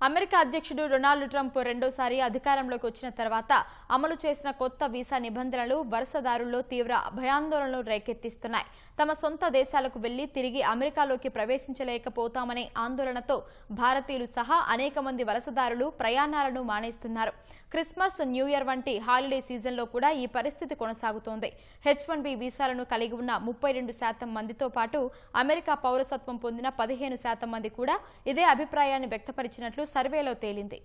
America అధ్యక్షుడు Donald Trump రెండోసారి అధికారంలోకి వచ్చిన తర్వాత అమలు చేసిన కొత్త వీసా నిబంధనలు వలసదారుల్లో తీవ్ర భయాందోళనలు రేకెత్తిస్తున్నాయి. తమ సొంత దేశాలకు వెళ్లి తిరిగి అమెరికాలోకి ప్రవేశించలేకపోతామనే ఆందోళనతో భారతీయులు సహా అనేక మంది వలసదారులు ప్రయాణాలను మానేస్తున్నారు. క్రిస్మస్, న్యూ ఇయర్ వంటి హాలిడే సీజన్లో కూడా ఈ పరిస్థితి కొనసాగుతోంది. H1B వీసాలను కలిగి ఉన్న 32% మందితో పాటు అమెరికా పౌరసత్వం పొందిన 15% మంది కూడా ఇదే అభిప్రాయాన్ని వ్యక్తపరిచినట్లు సర్వేలో తేలింది.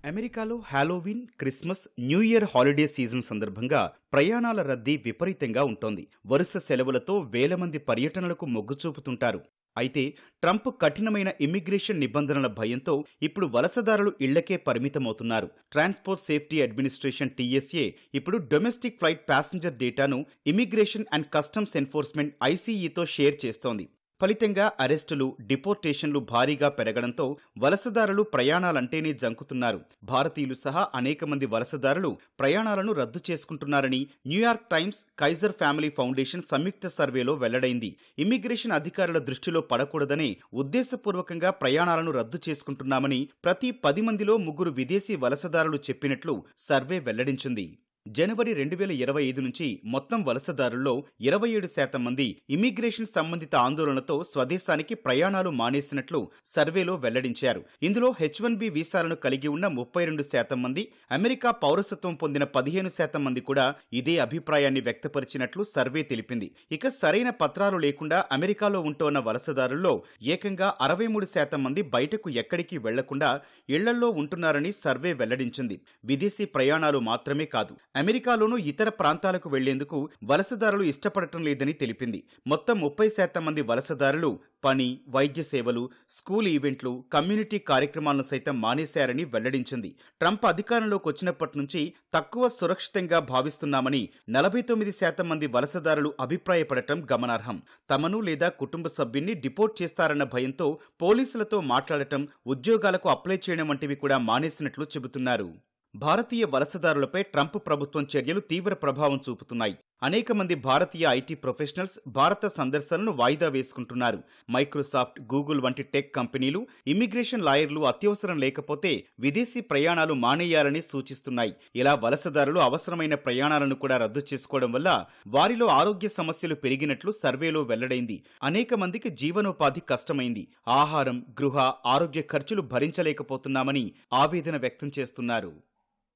అమెరికాలో Halloween, Christmas, new year holiday season సందర్భంగా ప్రయాణాల రద్దీ విపరీతంగా ఉంటోంది. వరుస సెలవులతో వేల మంది పర్యటనలకు మొగ్గు చూపుతుంటారు. అయితే ట్రంప్ కఠినమైన ఇమ్మిగ్రేషన్ నిబంధనల భయంతో ఇప్పుడు వలసదారులు ఇళ్లకే పరిమితమవుతున్నారు. ట్రాన్స్పోర్ట్ సేఫ్టీ అడ్మినిస్ట్రేషన్ TSA ఇప్పుడు డొమెస్టిక్ ఫ్లైట్ ప్యాసింజర్ డేటాను ఇమిగ్రేషన్ అండ్ కస్టమ్స్ ఎన్ఫోర్స్మెంట్ ICEతో షేర్ చేస్తోంది. ఫలితంగా అరెస్టులు, డిపోర్టేషన్లు భారీగా పెరగడంతో వలసదారులు ప్రయాణాలంటేనే జంకుతున్నారు. భారతీయులు సహా అనేక మంది వలసదారులు ప్రయాణాలను రద్దు చేసుకుంటున్నారని New York times, Kaiser family foundation సంయుక్త సర్వేలో వెల్లడైంది. ఇమ్మిగ్రేషన్ అధికారుల దృష్టిలో పడకూడదనే ఉద్దేశపూర్వకంగా ప్రయాణాలను రద్దు చేసుకుంటున్నామని ప్రతి 10 మందిలో 3 విదేశీ వలసదారులు చెప్పినట్లు సర్వే వెల్లడించింది. జనవరి 2025 నుంచి మొత్తం వలసదారుల్లో 27% మంది ఇమ్మిగ్రేషన్ సంబంధిత ఆందోళనతో స్వదేశానికి ప్రయాణాలు మానేసినట్లు సర్వేలో వెల్లడించారు. ఇందులో H1B వీసాలను కలిగి ఉన్న 32% మంది, అమెరికా పౌరసత్వం పొందిన 15% మంది కూడా ఇదే అభిప్రాయాన్ని వ్యక్తపరిచినట్లు సర్వే తెలిపింది. ఇక సరైన పత్రాలు లేకుండా అమెరికాలో ఉంటోన్న వలసదారుల్లో ఏకంగా 63% మంది బయటకు ఎక్కడికి వెళ్లకుండా ఇళ్లల్లో ఉంటున్నారని సర్వే వెల్లడించింది. విదేశీ ప్రయాణాలు మాత్రమే కాదు, అమెరికాలోనూ ఇతర ప్రాంతాలకు వెళ్లేందుకు వలసదారులు ఇష్టపడటం లేదని తెలిపింది. మొత్తం 30% మంది వలసదారులు పని, వైద్య సేవలు, స్కూల్ ఈవెంట్లు, కమ్యూనిటీ కార్యక్రమాలను సైతం మానేశారని వెల్లడించింది. ట్రంప్ అధికారంలోకి వచ్చినప్పటి నుంచి తక్కువ సురక్షితంగా భావిస్తున్నామని 49% మంది వలసదారులు అభిప్రాయపడటం గమనార్హం. తమను లేదా కుటుంబ సభ్యున్ని డిపోర్ట్ చేస్తారన్న భయంతో పోలీసులతో మాట్లాడటం, ఉద్యోగాలకు అప్లై చేయడం వంటివి కూడా మానేసినట్లు చెబుతున్నారు. భారతీయ వలసదారులపై ట్రంప్ ప్రభుత్వం చర్యలు తీవ్ర ప్రభావం చూపుతున్నాయి. అనేక మంది భారతీయ IT ప్రొఫెషనల్స్ భారత సందర్శనలను వాయిదా వేసుకుంటున్నారు. మైక్రోసాఫ్ట్, గూగుల్ వంటి టెక్ కంపెనీలు, ఇమ్మిగ్రేషన్ లాయర్లు అత్యవసరం లేకపోతే విదేశీ ప్రయాణాలు మానేయాలని సూచిస్తున్నాయి. ఇలా వలసదారులు అవసరమైన ప్రయాణాలను కూడా రద్దు చేసుకోవడం వల్ల వారిలో ఆరోగ్య సమస్యలు పెరిగినట్లు సర్వేలో వెల్లడైంది. అనేక మందికి జీవనోపాధి కష్టమైంది. ఆహారం, గృహ, ఆరోగ్య ఖర్చులు భరించలేకపోతున్నామని ఆవేదన వ్యక్తం చేస్తున్నారు.